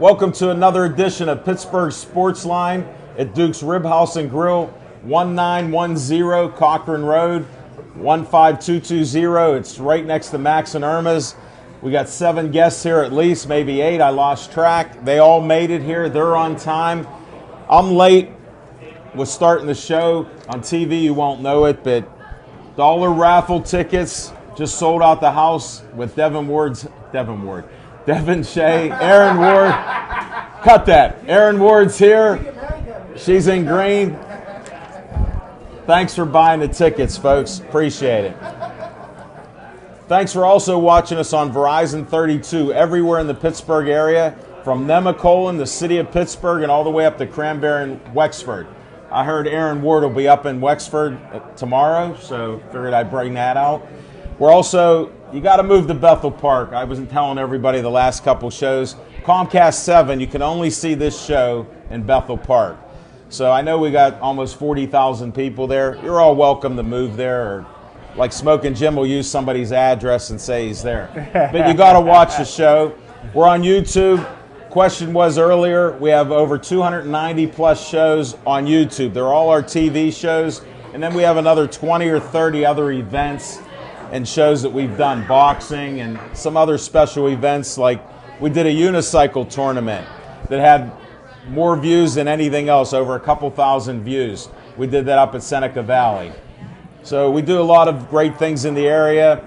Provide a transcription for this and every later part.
Welcome to another edition of Pittsburgh Sports Line at Duke's Rib House and Grill, 1910 Cochran Road, 15220. It's right next to Max and Irma's. We got 7 guests here at least, maybe 8. I lost track. They all made it here. They're on time. I'm late. We're starting the show. On TV, you won't know it, but dollar raffle tickets just sold out the house with Devin Shea, Aaron Ward. Cut that. Aaron Ward's here. She's in green. Thanks for buying the tickets, folks. Appreciate it. Thanks for also watching us on Verizon 32 everywhere in the Pittsburgh area, from Nemacolin, the city of Pittsburgh, and all the way up to Cranberry and Wexford. I heard Aaron Ward will be up in Wexford tomorrow, so figured I'd bring that out. We're also, you got to move to Bethel Park. I wasn't telling everybody the last couple shows. Comcast 7, you can only see this show in Bethel Park. So I know we got almost 40,000 people there. You're all welcome to move there, or like Smoking Jim will use somebody's address and say he's there. But you got to watch the show. We're on YouTube. Question was earlier, we have over 290 plus shows on YouTube. They're all our TV shows. And then we have another 20 or 30 other events and shows that we've done, boxing and some other special events. Like we did a unicycle tournament that had more views than anything else, over a couple thousand views. We did that up at Seneca Valley. So we do a lot of great things in the area,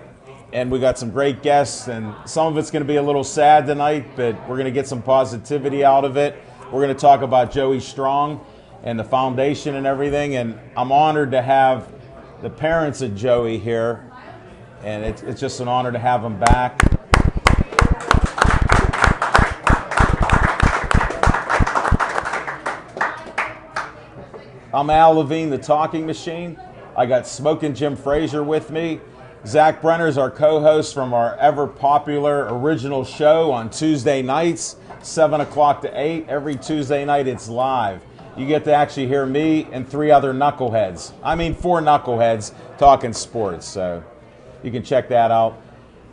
and we got some great guests, and some of it's going to be a little sad tonight, but we're going to get some positivity out of it. We're going to talk about Joey Strong and the foundation and everything, and I'm honored to have the parents of Joey here, and it's just an honor to have them back. I'm Al Levine, the talking machine. I got Smoking Jim Frazier with me. Zach Brenner's our co-host from our ever-popular original show on Tuesday nights, 7 o'clock to 8. Every Tuesday night it's live. You get to actually hear me and 3 other knuckleheads. I mean 4 knuckleheads talking sports. So you can check that out.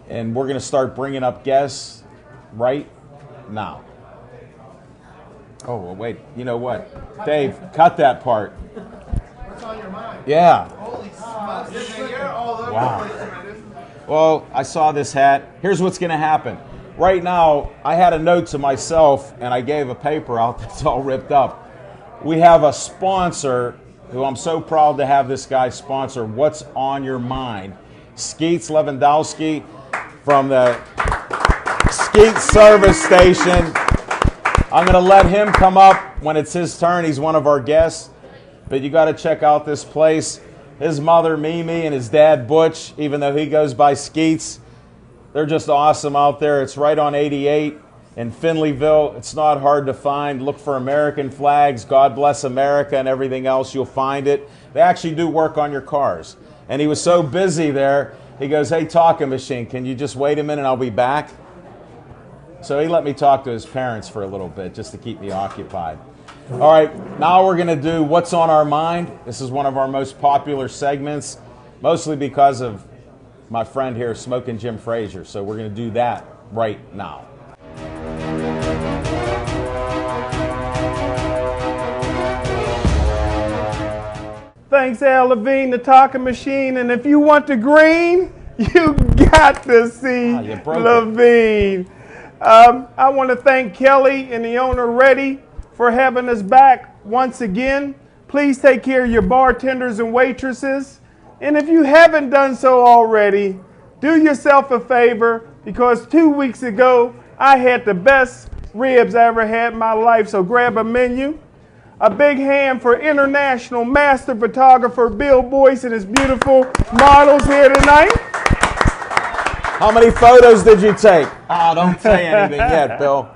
And we're going to start bringing up guests right now. Oh, well, wait. You know what? Dave, cut that part. What's on your mind? Yeah. Holy smokes. You're all over Wow. the place, man. Well, I saw this hat. Here's what's going to happen. Right now, I had a note to myself, and I gave a paper out that's all ripped up. We have a sponsor who I'm so proud to have this guy sponsor What's on Your Mind. Skeets Lewandowski from the Skeet Service Station. I'm going to let him come up when it's his turn. He's one of our guests. But you got to check out this place. His mother, Mimi, and his dad, Butch, even though he goes by Skeets, they're just awesome out there. It's right on 88 in Finleyville. It's not hard to find. Look for American flags, God Bless America, and everything else. You'll find it. They actually do work on your cars. And he was so busy there, he goes, hey, talking machine, can you just wait a minute? I'll be back. So he let me talk to his parents for a little bit just to keep me occupied. All right, now we're going to do What's on Our Mind. This is one of our most popular segments, mostly because of my friend here, Smoking Jim Frazier. So we're going to do that right now. Thanks, Al Levine, the talking machine. And if you want the green, you got to see you broke Levine. I want to thank Kelly and the owner, Reddy, for having us back once again. Please take care of your bartenders and waitresses. And if you haven't done so already, do yourself a favor, because 2 weeks ago, I had the best ribs I ever had in my life. So grab a menu. A big hand for international master photographer Bill Boyce and his beautiful models here tonight. How many photos did you take? Oh, don't say anything yet, Bill.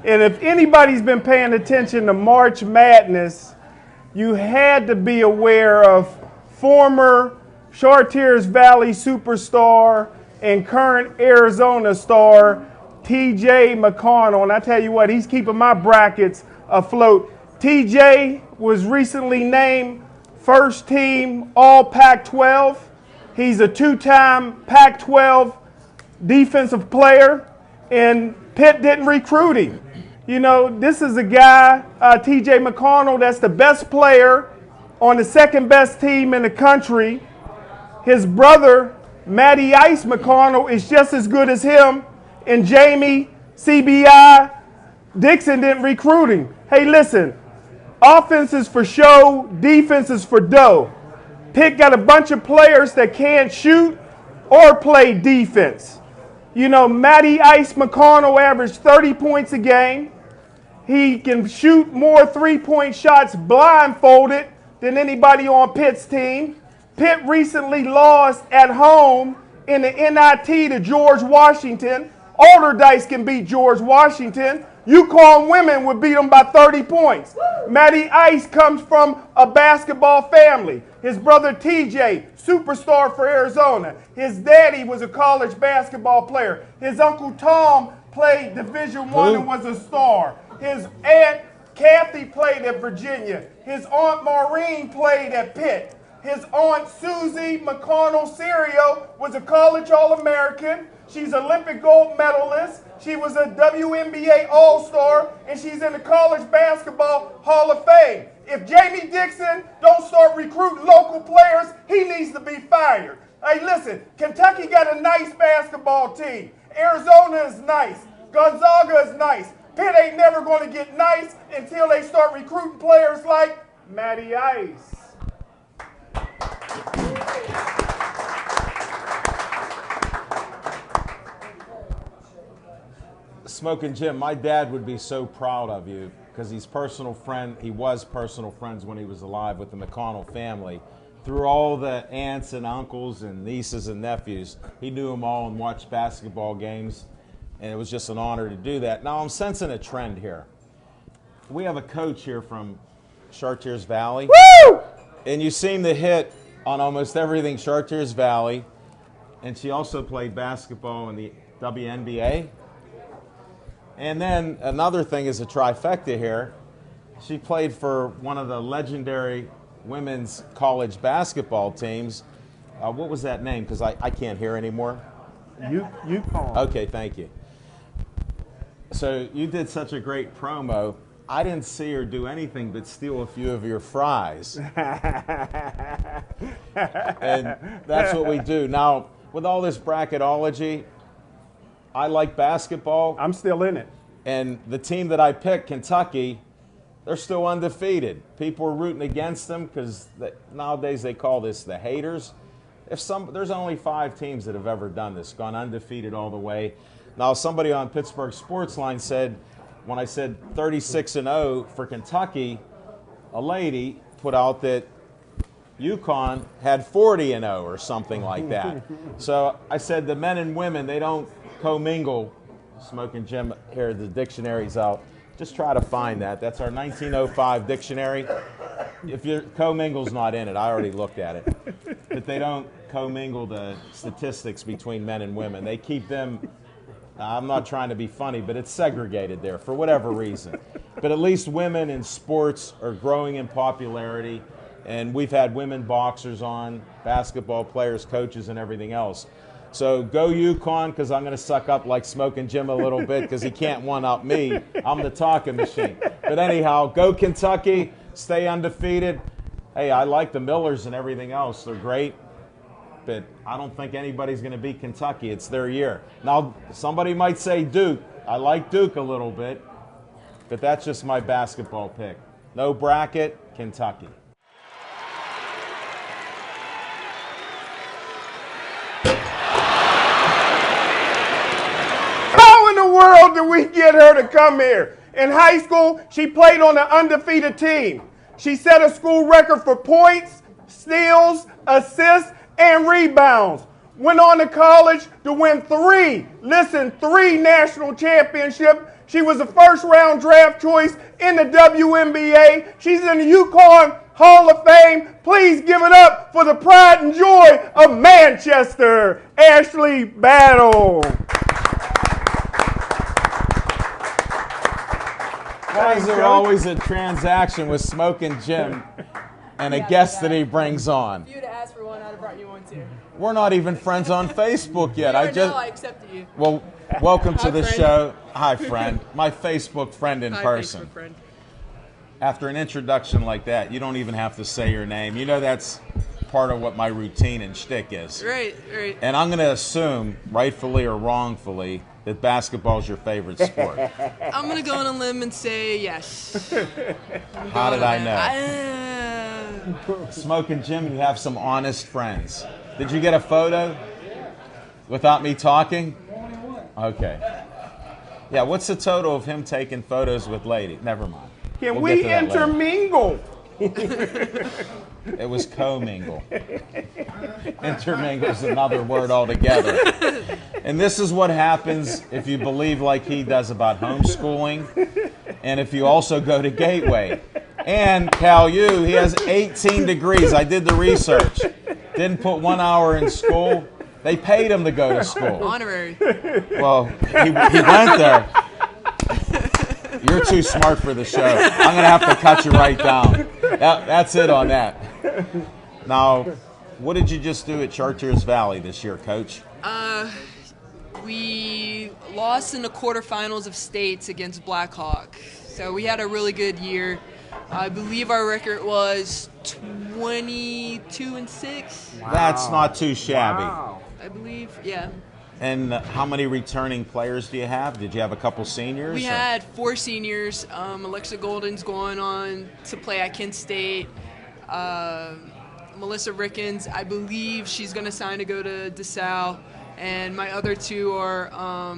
And if anybody's been paying attention to March Madness, you had to be aware of former Chartiers Valley superstar and current Arizona star TJ McConnell. And I tell you what, he's keeping my brackets afloat. TJ was recently named first team All Pac-12. He's a 2-time Pac-12 defensive player, and Pitt didn't recruit him. You know, this is a guy, T.J. McConnell, that's the best player on the second best team in the country. His brother, Matty Ice McConnell, is just as good as him. And Jamie CBI Dixon didn't recruit him. Hey, listen, offense is for show, defense is for dough. Pitt got a bunch of players that can't shoot or play defense. You know, Matty Ice McConnell averaged 30 points a game. He can shoot more three-point shots blindfolded than anybody on Pitt's team. Pitt recently lost at home in the NIT to George Washington. Older dice can beat George Washington. UConn women would beat them by 30 points. Matty Ice comes from a basketball family. His brother TJ, superstar for Arizona. His daddy was a college basketball player. His uncle Tom played Division I and was a star. His aunt Kathy played at Virginia. His aunt Maureen played at Pitt. His aunt Susie McConnell Serio was a college All-American. She's Olympic gold medalist. She was a WNBA All-Star, and she's in the College Basketball Hall of Fame. If Jamie Dixon don't start recruiting local players, he needs to be fired. Hey, listen, Kentucky got a nice basketball team. Arizona is nice. Gonzaga is nice. Pitt ain't never going to get nice until they start recruiting players like Matty Ice. Smoking Jim, my dad would be so proud of you because he was personal friends when he was alive with the McConnell family. Through all the aunts and uncles and nieces and nephews, he knew them all and watched basketball games, and it was just an honor to do that. Now I'm sensing a trend here. We have a coach here from Chartiers Valley. Woo! And you seem to hit on almost everything Chartiers Valley, and she also played basketball in the WNBA. And then another thing is a trifecta here. She played for one of the legendary women's college basketball teams. What was that name? Because I can't hear anymore. UConn. Okay, thank you. So you did such a great promo. I didn't see her do anything but steal a few of your fries. And that's what we do. Now, with all this bracketology, I like basketball. I'm still in it. And the team that I picked, Kentucky, they're still undefeated. People are rooting against them because nowadays they call this the haters. There's only 5 teams that have ever done this, gone undefeated all the way. Now, somebody on Pittsburgh Sportsline said, when I said 36-0 for Kentucky, a lady put out that UConn had 40-0 or something like that. So I said the men and women, they don't commingle. Smoking Jim here, the dictionary's out. Just try to find that. That's our 1905 dictionary. If your commingle's not in it, I already looked at it. But they don't commingle the statistics between men and women. They keep them, I'm not trying to be funny, but it's segregated there for whatever reason. But at least women in sports are growing in popularity. And we've had women boxers on, basketball players, coaches, and everything else. So go UConn, because I'm going to suck up like Smoking Jim a little bit because he can't one-up me. I'm the talking machine. But anyhow, go Kentucky, stay undefeated. Hey, I like the Millers and everything else. They're great. But I don't think anybody's going to beat Kentucky. It's their year. Now, somebody might say Duke. I like Duke a little bit. But that's just my basketball pick. No bracket, Kentucky. World did we get her to come here? In high school, she played on an undefeated team. She set a school record for points, steals, assists, and rebounds. Went on to college to win 3 national championships. She was a first-round draft choice in the WNBA. She's in the UConn Hall of Fame. Please give it up for the pride and joy of Manchester, Ashley Battle. Why is there always a transaction with Smoking Jim? and a guest that he brings on. If you'd asked for one, I'd have brought you one too. We're not even friends on Facebook yet. I accepted you. Well, welcome to Hi, the friend. show. Hi, friend. My Facebook friend in Hi, person. Facebook friend. After an introduction like that, you don't even have to say your name. You know that's part of what my routine and shtick is. Right. And I'm going to assume, rightfully or wrongfully, that basketball is your favorite sport. I'm gonna go on a limb and say yes. How did I know? Smoking Jim, you have some honest friends. Did you get a photo without me talking? Okay. Yeah, what's the total of him taking photos with ladies? Never mind. Can We'll get we to that later. intermingle? It was co-mingle. Intermingle is another word altogether. And this is what happens if you believe like he does about homeschooling, and if you also go to Gateway. And Cal U, he has 18 degrees. I did the research. Didn't put 1 hour in school. They paid him to go to school. Honorary. Well, he went there. You're too smart for the show. I'm going to have to cut you right down. That's it on that. Now, what did you just do at Chartiers Valley this year, Coach? We lost in the quarterfinals of states against Blackhawk. So we had a really good year. I believe our record was 22-6. Wow. That's not too shabby. Wow. I believe, yeah. And how many returning players do you have? Did you have a couple seniors? We or- had 4 seniors. Alexa Golden's going on to play at Kent State. Melissa Rickens, I believe she's going to sign to go to DeSalle. And my other 2 are,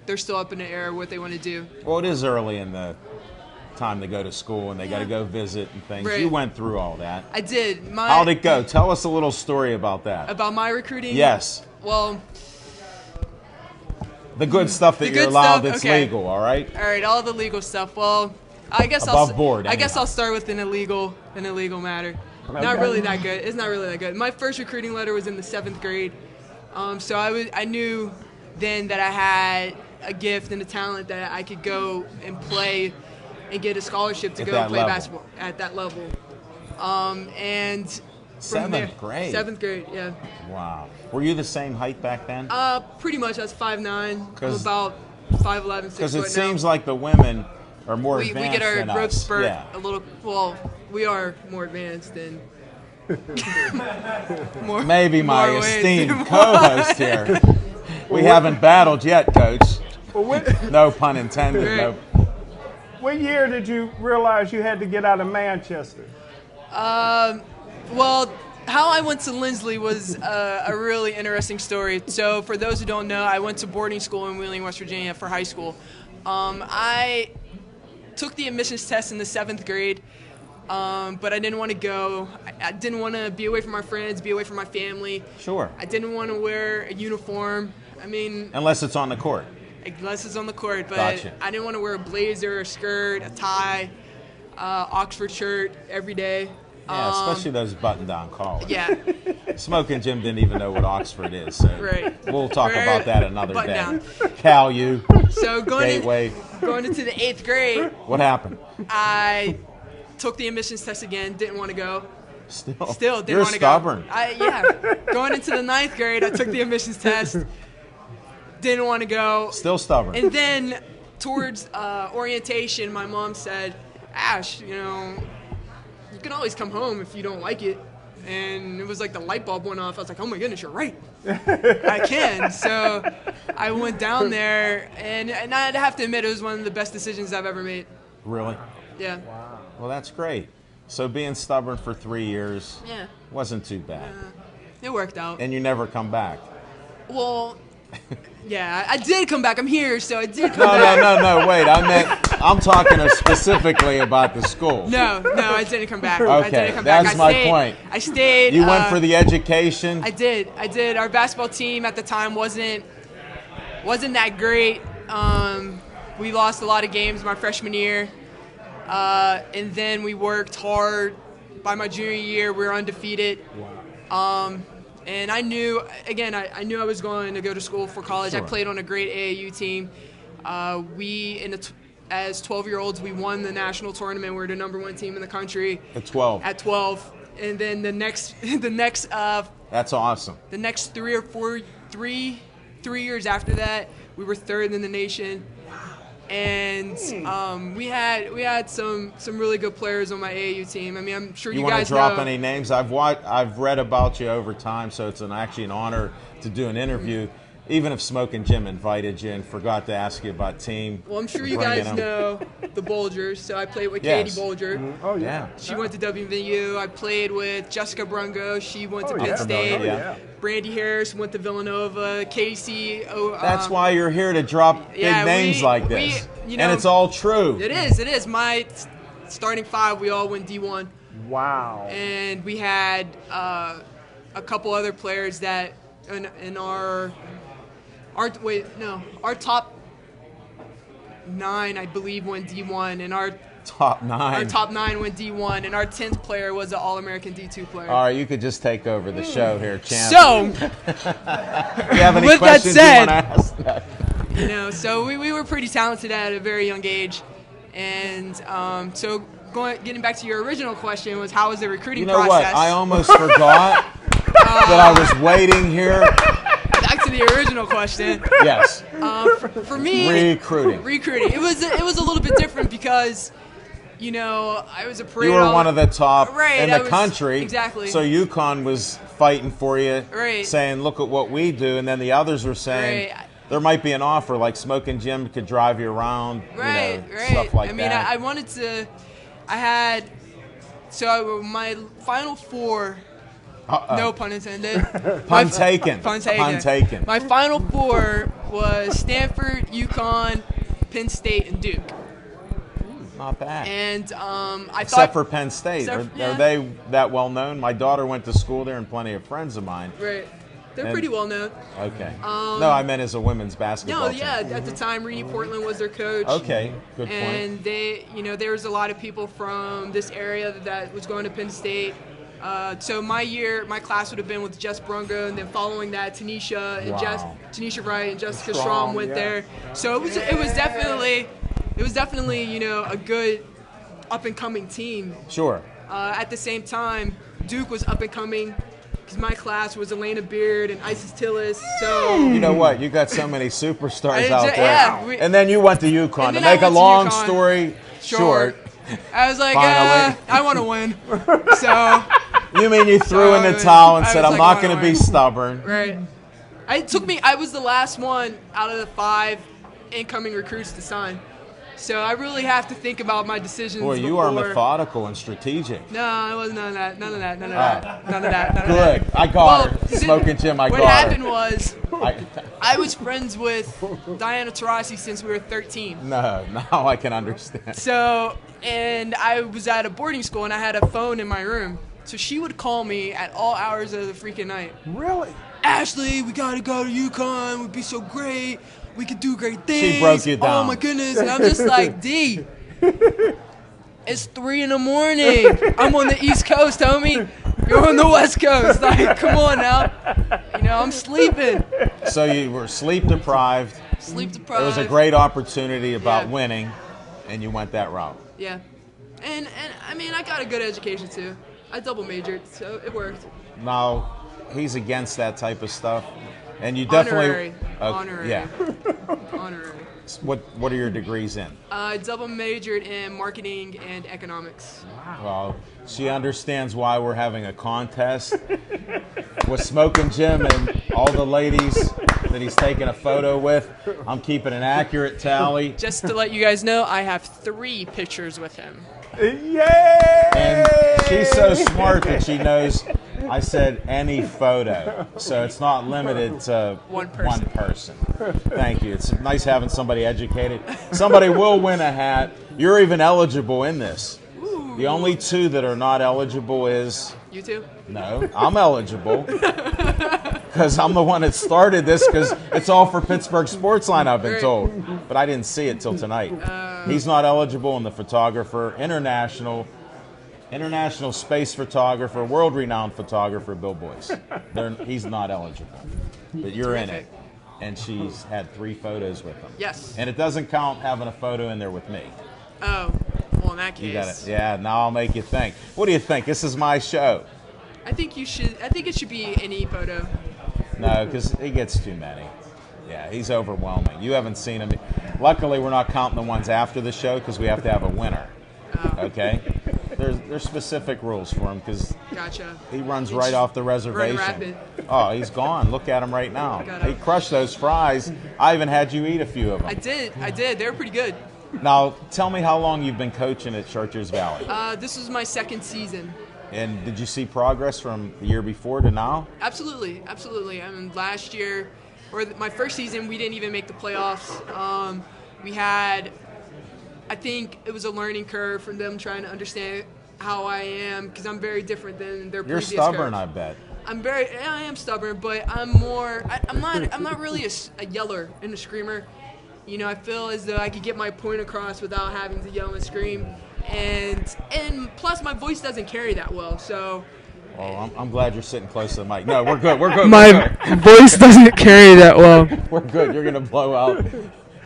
they're still up in the air what they want to do. Well, it is early in the time to go to school, and they got to go visit and things. Right. You went through all that. I did. How'd it go? Tell us a little story about that. About my recruiting? Yes. Well, The good stuff that The you're good allowed stuff, that's okay. legal, all right? all right, all the legal stuff. Well, I guess Above board, I guess anyhow. I'll start with an illegal matter. Not Okay. really that good. It's not really that good. My first recruiting letter was in the 7th grade, so I knew then that I had a gift and a talent that I could go and play and get a scholarship to At go that and play level. basketball at that level. And from Seventh there, grade? 7th grade, yeah. Wow. Were you the same height back then? Pretty much. I was 5'9". I'm 'Cause- about 5'11", 6 Because foot it seems now. like the women are more we advanced get our than growth us. spurt Yeah. a little. Well, we are more advanced than. more, Maybe my more ways esteemed than co-host here. We haven't battled yet, Coach. Well, No pun intended. No. what year did you realize you had to get out of Manchester? Well, how I went to Lindsley was a really interesting story. So, for those who don't know, I went to boarding school in Wheeling, West Virginia for high school. I took the admissions test in the 7th grade, but I didn't want to go. I didn't want to be away from my friends, be away from my family. Sure. I didn't want to wear a uniform. I mean, Unless it's on the court. unless it's on the court, but Gotcha. I didn't want to wear a blazer, a skirt, a tie, Oxford shirt every day. Yeah, especially those button-down collars. Yeah, Smoking Jim didn't even know what Oxford is, so Right. we'll talk Right. about that another Button day. down. Cal U, so Gateway. going into the 8th grade, What happened? I took the admissions test again. Didn't want to go. Still didn't You're want to stubborn. go. Going into the 9th grade, I took the admissions test. Didn't want to go. Still stubborn. And then towards orientation, my mom said, "Ash, you can always come home if you don't like it." And it was like the light bulb went off. I was like, "Oh my goodness, you're right. I can." So I went down there, and I'd have to admit it was one of the best decisions I've ever made. Really? Yeah. Well, that's great. So being stubborn for 3 years Yeah. wasn't too bad. It worked out. And you never come back. Well, yeah, I did come back. I'm here, so I did come No, back. no, wait. I'm talking specifically about the school. No, I didn't come back. I Okay, didn't come that's back. my point. I stayed. You went for the education. I did. Our basketball team at the time wasn't that great. We lost a lot of games my freshman year, and then we worked hard. By my junior year, we were undefeated. And I knew, again, I knew I was going to go to school for college. Sure. I played on a great AAU team. We in the as 12-year-olds, we won the national tournament. We're the number 1 team in the country At 12. at 12. And then the next That's awesome. the next 3 years after that, we were 3rd in the nation. And we had some really good players on my AAU team. I mean, I'm sure you want guys to drop know. any names? I've read about you over time, so it's actually an honor to do an interview. Even if Smoking Jim invited you and forgot to ask you about team. Well, I'm sure you bringing guys them. know the Bolgers. So I played with Yes. Katie Bolger. Oh, Yeah. She went to WVU. I played with Jessica Brungo. She went to Oh, Penn yeah. State. Familiar, yeah. Brandy Harris went to Villanova. Casey. That's why you're here to drop big yeah, names we- like we- this. you know, and it's all true. It is. My starting 5, we all went D1. Wow. And we had a couple other players that in our top 9, I believe, went D1, and our Top 9. top 9 went D1, and our 10th player was an All-American D2 player. All right, you could just take over the show here, champ. So, Do you have any with that questions said- you want to ask? so we were pretty talented at a very young age, and so getting back to your original question was how was the recruiting You know what? process? I almost forgot that I was waiting here. Back to the original question. Yes. For me, Recruiting. It was a little bit different because, I was a You parade. were one of the top Right, in I the was- country. exactly. So UConn was fighting for you, Right. saying, look at what we do. And then the others were saying, Right. there might be an offer, like Smoking Jim could drive you around, Right. stuff like I mean, that. I wanted to. My final 4. No pun intended. Pun taken. Pun taken. Pun taken. My final 4 was Stanford, UConn, Penn State, and Duke. Not bad. And I Except thought for Penn State. Except- Are yeah. they that well known? My daughter went to school there and plenty of friends of mine. right, they're And- pretty well known. Okay. No, I meant as a women's basketball No, team. yeah, at the time, Reedy Portland was their coach. Okay, good point. And there was a lot of people from this area that was going to Penn State. So my class would have been with Jess Brungo, and then following that, Tanisha and Wow. Tanisha Wright and Jessica Strong, Strom went yeah. there. So it was definitely a good up and coming team. Sure. At the same time, Duke was up and coming. Because my class was Elena Beard and Isis Tillis, so You know what? You got so many superstars I- out there. yeah, and then you went to UConn. And To then I make a went to long UConn. story short, I was like, Finally. I want to win. So, you mean you threw in the So, towel and I said, was I'm like, not I going to wanna be win. stubborn. right. I was the last one out of the 5 incoming recruits to sign. So I really have to think about my decisions. Boy, you are before- methodical and strategic. No, it was none of that. None of that. None of that. Good. I got her. Smoking Jim, I what got happened her. was I, I was friends with Diana Taurasi since we were 13. no, now I can understand. So, and I was at a boarding school and I had a phone in my room. So she would call me at all hours of the freaking night. Really? Ashley, we gotta go to UConn. It would be so great. We could do great things. She broke you Oh down. my goodness. And I'm just like, D, it's 3 in the morning. I'm on the East Coast, homie. You're on the West Coast. Like, come on now. I'm sleeping. So you were sleep deprived. Sleep deprived. It was a great opportunity about Yeah. winning, and you went that route. Yeah. And I mean, I got a good education too. I double majored, so it worked. Now, he's against that type of stuff, and you definitely Honorary. Yeah. Honorary. What are your degrees in? I double majored in marketing and economics. Well, she understands why we're having a contest with Smoking Jim and all the ladies that he's taking a photo with. I'm keeping an accurate tally. Just to let you guys know, I have 3 pictures with him. Yay! And she's so smart that she knows I said any photo. So it's not limited to One person. person. Thank you. It's nice having somebody educated. Somebody will win a hat. You're even eligible in this. The only 2 that are not eligible is, You too? no, I'm eligible. Because I'm the one that started this, because it's all for Pittsburgh Sportsline, I've been Right. told. But I didn't see it till tonight. He's not eligible, and the photographer, international space photographer, world-renowned photographer, Bill Boyce. He's not eligible. But you're in it. and she's had 3 photos with him. Yes. And it doesn't count having a photo in there with me. Oh, well, in that case. You got it. Yeah, now I'll make you think. What do you think? This is my show. I think it should be any photo. No, because he gets too many. Yeah, he's overwhelming. You haven't seen him. Luckily, we're not counting the ones after the show because we have to have a winner. Okay? There's specific rules for him because Gotcha. he runs right off the reservation. rapid. Oh, he's gone. Look at him right now. Got He him. crushed those fries. I even had you eat a few of them. I did. They were pretty good. Now, tell me how long you've been coaching at Chartiers Valley. This was my 2nd season. And did you see progress from the year before to now? Absolutely. I mean, last year, my first season, we didn't even make the playoffs. We had, I think it was a learning curve for them trying to understand how I am because I'm very different than their You're previous stubborn, coach. I bet. I am stubborn, but I'm not really a yeller and a screamer. You know, I feel as though I could get my point across without having to yell and scream. And plus my voice doesn't carry that well, so. Oh, I'm glad you're sitting close to the mic. No, we're good. We're good. My voice doesn't carry that well. We're good. You're going to blow out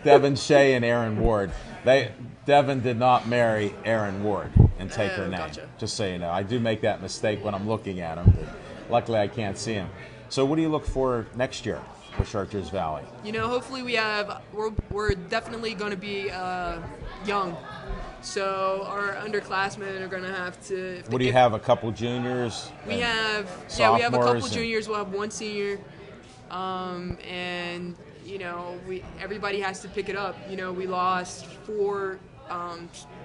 Devin Shea and Aaron Ward. Devin did not marry Aaron Ward and take her name. Gotcha. Just so you know. I do make that mistake when I'm looking at him, but luckily I can't see him. So what do you look for next year for Chartiers Valley? You know, hopefully we're definitely going to be young. So our underclassmen are going to have to. What do you have? A couple juniors? We have a couple juniors. We'll have 1 senior, and you know everybody has to pick it up. You know, we lost 4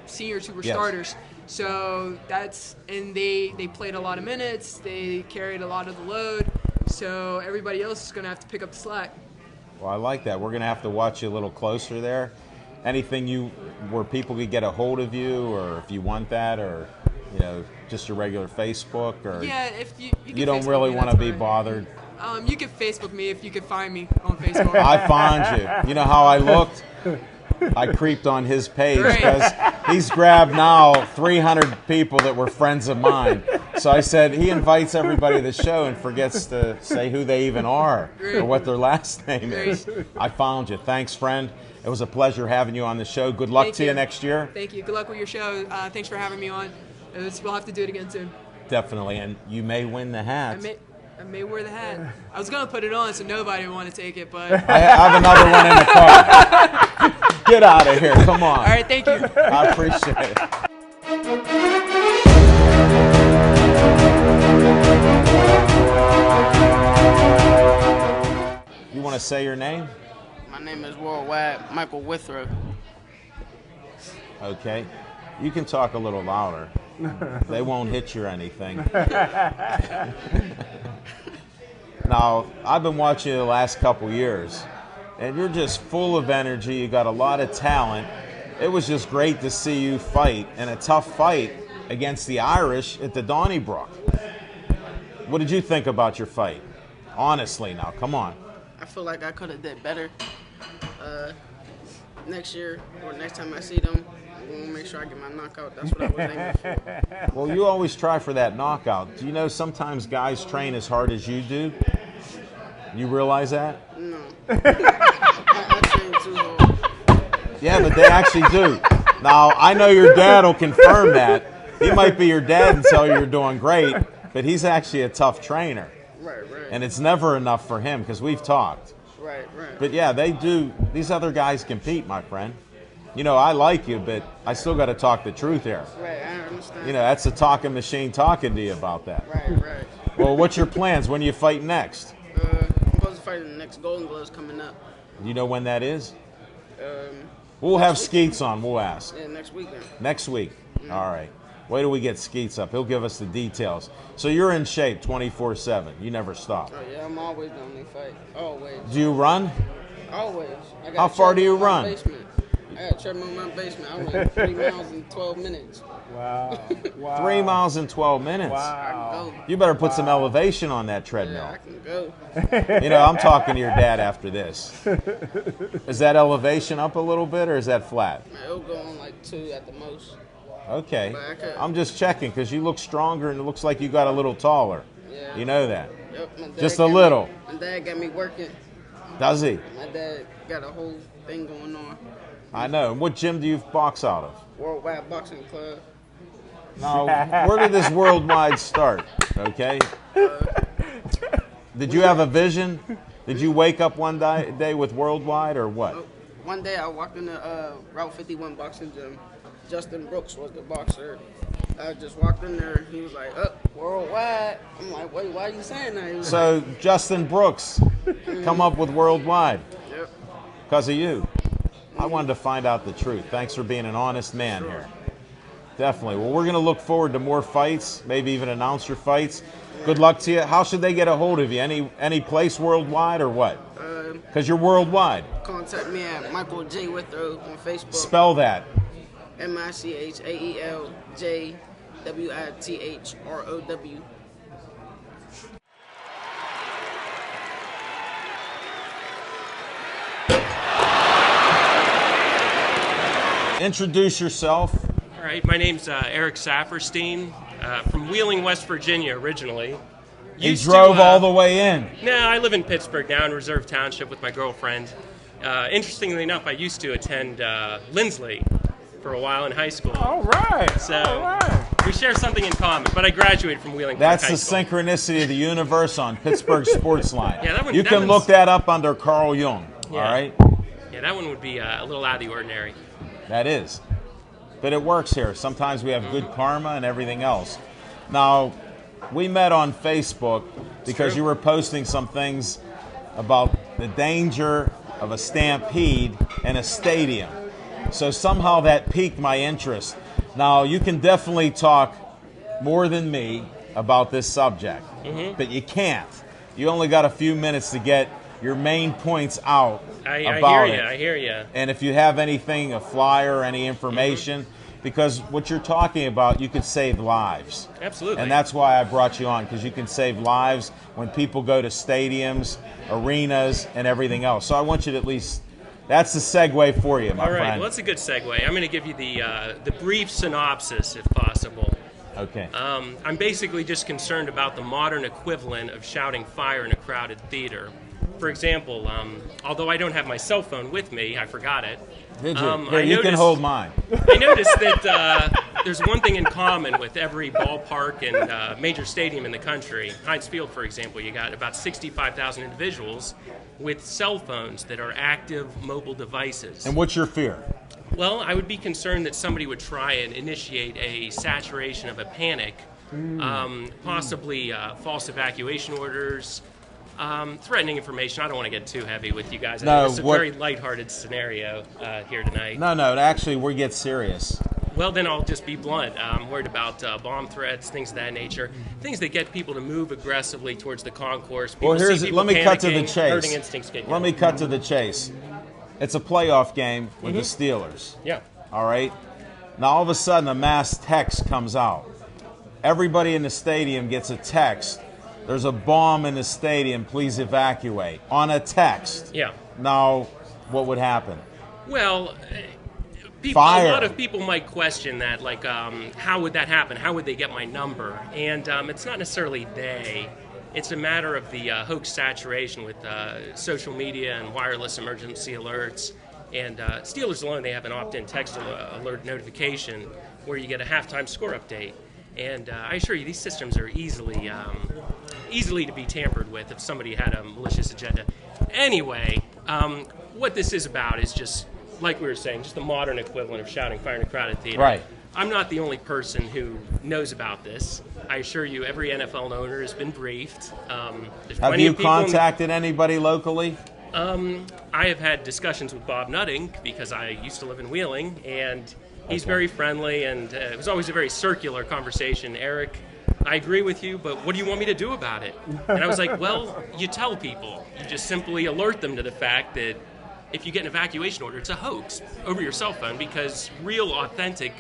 seniors who were starters. So they played a lot of minutes. They carried a lot of the load. So everybody else is going to have to pick up the slack. Well, I like that. We're going to have to watch you a little closer there. Anything where people could get a hold of you, or if you want that, or just your regular Facebook, or if you don't Facebook really me, want to that's be fine. bothered. You can Facebook me if you could find me on Facebook. I found you. You know how I looked? I creeped on his page because he's grabbed now 300 people that were friends of mine. So I said he invites everybody to the show and forgets to say who they even are or what their last name is. I found you. Thanks, friend. It was a pleasure having you on the show. Good luck to you next year. Thank you. Good luck with your show. Thanks for having me on. We'll have to do it again soon. Definitely. And you may win the hat. I may wear the hat. I was going to put it on so nobody would want to take it, but... I have another one in the car. Get out of here. Come on. All right, thank you. I appreciate it. You want to say your name? My name is Worldwide Michael Withrow. Okay. You can talk a little louder. They won't hit you or anything. Now, I've been watching you the last couple years, and you're just full of energy. You got a lot of talent. It was just great to see you fight, and a tough fight against the Irish at the Donnybrook. What did you think about your fight? Honestly now, come on. I feel like I could have did better. Next year, or next time I see them, I'm going to make sure I get my knockout. That's what I was aiming for. Well, you always try for that knockout. Do you know sometimes guys train as hard as you do? You realize that? No. I train too hard. Yeah, but they actually do. Now, I know your dad will confirm that. He might be your dad and tell you you're doing great, but he's actually a tough trainer. Right. And it's never enough for him because we've talked. Right. But yeah, they do. These other guys compete, my friend. You know, I like you, but I still got to talk the truth here. Right, I understand. You know, that's a talking machine talking to you about that. Right. Well, what's your plans? When do you fight next? I'm supposed to fight in the next Golden Gloves coming up. Do you know when that is? Um, We'll have Skeets on. We'll ask. Yeah, next weekend. Next week. All right. Wait till we get Skeets up. He'll give us the details. So you're in shape 24/7. You never stop. Oh, yeah, I'm always going to fight. Always. Do you run? Always. I got How a far do you treadmill in my run? basement. I got a treadmill in my basement. I went 3 miles in 12 minutes. Wow. 3 miles in 12 minutes. Wow. I can go. You better put some elevation on that treadmill. Yeah, I can go. You know, I'm talking to your dad after this. Is that elevation up a little bit or is that flat? It'll go on like 2 at the most. Okay. But I could- I'm just checking because you look stronger and it looks like you got a little taller. Yeah. You know that. Yep, my dad Just a got me- little. My dad got me working Does he? My dad got a whole thing going on. I know. What gym do you box out of? Worldwide Boxing Club. Now, where did this worldwide start? Okay. Did you have a vision? Did you wake up one day with worldwide or what? One day I walked in the Route 51 boxing gym. Justin Brooks was the boxer. I just walked in there. He was like, worldwide. I'm like, wait, why are you saying that? He was So Justin Brooks come up with worldwide like, yep. because of you. I wanted to find out the truth. Thanks for being an honest man here. Definitely. Well, we're going to look forward to more fights, maybe even announce your fights. Good luck to you. How should they get a hold of you? Any place worldwide or what? Because you're worldwide. Contact me at Michael J. Withrow on Facebook. Spell that. MICHAELJWITHROW. Introduce yourself. All right, my name's Eric Saperstein from Wheeling, West Virginia originally. He drove all the way in. No, I live in Pittsburgh now in Reserve Township with my girlfriend. Interestingly enough, I used to attend Lindsley for a while in high school. All right. So all right. we share something in common, but I graduated from Wheeling Park That's High the School. synchronicity of the universe on Pittsburgh Sportsline. Yeah, that one- you that can one's- look that up under Carl Jung. Yeah. All right? Yeah, that one would be a little out of the ordinary. That is. But it works here. Sometimes we have good karma and everything else. Now, we met on Facebook because true. you were posting some things about the danger of a stampede in a stadium. So somehow that piqued my interest. Now, you can definitely talk more than me about this subject, but you can't. You only got a few minutes to get your main points out about it. I hear you. And if you have anything, a flyer, any information, because what you're talking about, you could save lives. Absolutely. And that's why I brought you on, because you can save lives when people go to stadiums, arenas, and everything else. So I want you to at least, that's the segue for you, my All right, friend. well, that's a good segue. I'm going to give you the brief synopsis, if possible. Okay. I'm basically just concerned about the modern equivalent of shouting fire in a crowded theater. For example, although I don't have my cell phone with me, I forgot it. Did you? I Here, you can noticed- hold mine. I noticed that there's one thing in common with every ballpark and major stadium in the country. Heinz Field, for example, you got about 65,000 individuals with cell phones that are active mobile devices. And what's your fear? Well, I would be concerned that somebody would try and initiate a saturation of a panic, possibly false evacuation orders, threatening information. I don't want to get too heavy with you guys. I No, think it's a what- very lighthearted scenario here tonight. No, actually, we get serious. Well, then I'll just be blunt. I'm worried about bomb threats, things of that nature, things that get people to move aggressively towards the concourse. People Well, see people let me cut to the panicking, chase. Herding instincts get Let me going. cut to the chase. It's a playoff game with the Steelers. Yeah. All right. Now all of a sudden a mass text comes out. Everybody in the stadium gets a text. There's a bomb in the stadium. Please evacuate. On a text. Yeah. Now, what would happen? Well, a Fire. lot of people might question that, like, how would that happen? How would they get my number? And it's not necessarily they. It's a matter of the hoax saturation with social media and wireless emergency alerts. And Steelers alone, they have an opt-in text alert notification where you get a halftime score update. And I assure you, these systems are easily to be tampered with if somebody had a malicious agenda. Anyway, what this is about is just, like we were saying, just the modern equivalent of shouting fire in a crowded theater. Right. I'm not the only person who knows about this. I assure you, every NFL owner has been briefed. There's Have plenty you of people in the- contacted anybody locally? I have had discussions with Bob Nutting because I used to live in Wheeling, and he's very friendly, and it was always a very circular conversation. Eric, I agree with you, but what do you want me to do about it? And I was like, well, you tell people. You just simply alert them to the fact that if you get an evacuation order, it's a hoax over your cell phone, because real, authentic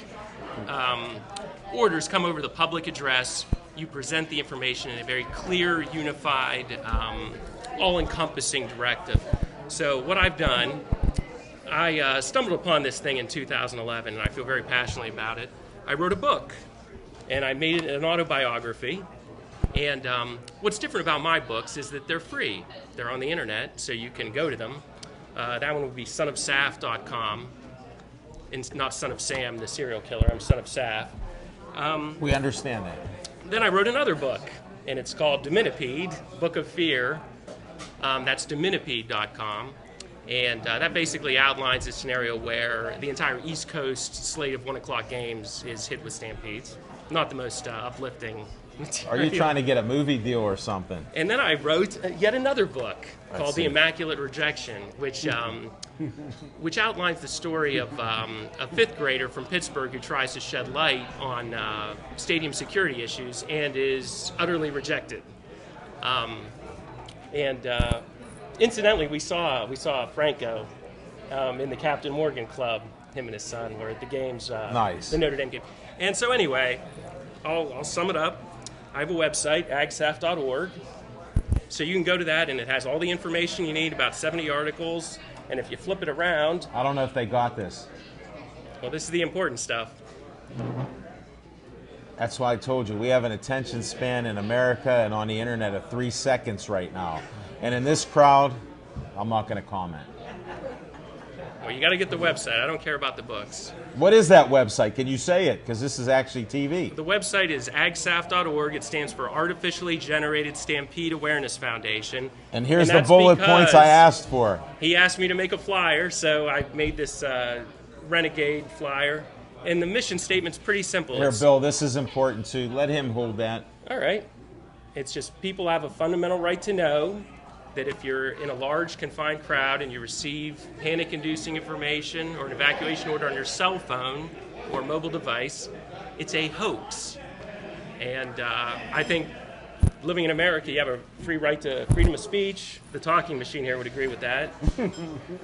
orders come over the public address. You present the information in a very clear, unified, all-encompassing directive. So what I've done, I stumbled upon this thing in 2011, and I feel very passionately about it. I wrote a book, and I made it an autobiography, And what's different about my books is that they're free. They're on the internet, so you can go to them. That one would be sonofsaf.com. And not Son of Sam, the serial killer. I'm Son of Saf. We understand that. Then I wrote another book, and it's called Diminipede, Book of Fear. That's diminipede.com. And that basically outlines a scenario where the entire East Coast slate of 1 o'clock games is hit with stampedes. Not the most uplifting material. Are you trying to get a movie deal or something? And then I wrote yet another book called see. The Immaculate Rejection, which outlines the story of a fifth grader from Pittsburgh who tries to shed light on stadium security issues and is utterly rejected. Incidentally, we saw Franco in the Captain Morgan Club. Him and his son were at the games. Nice. The Notre Dame game. And so anyway, I'll sum it up. I have a website, agsaf.org. So you can go to that, and it has all the information you need, about 70 articles. And if you flip it around, I don't know if they got this. well, this is the important stuff. That's why I told you we have an attention span in America and on the internet of 3 seconds right now. And in this crowd, I'm not going to comment. Well, you got to get the website. I don't care about the books. What is that website? Can you say it? Because this is actually TV. The website is agsaf.org. It stands for Artificially Generated Stampede Awareness Foundation. And here's the that's bullet points I because asked for. He asked me to make a flyer, so I made this renegade flyer. And the mission statement's pretty simple. Here, Bill, this is important too. Let him hold that. All right. It's just people have a fundamental right to know that if you're in a large confined crowd and you receive panic-inducing information or an evacuation order on your cell phone or mobile device, it's a hoax. And I think living in America, you have a free right to freedom of speech. The talking machine here would agree with that.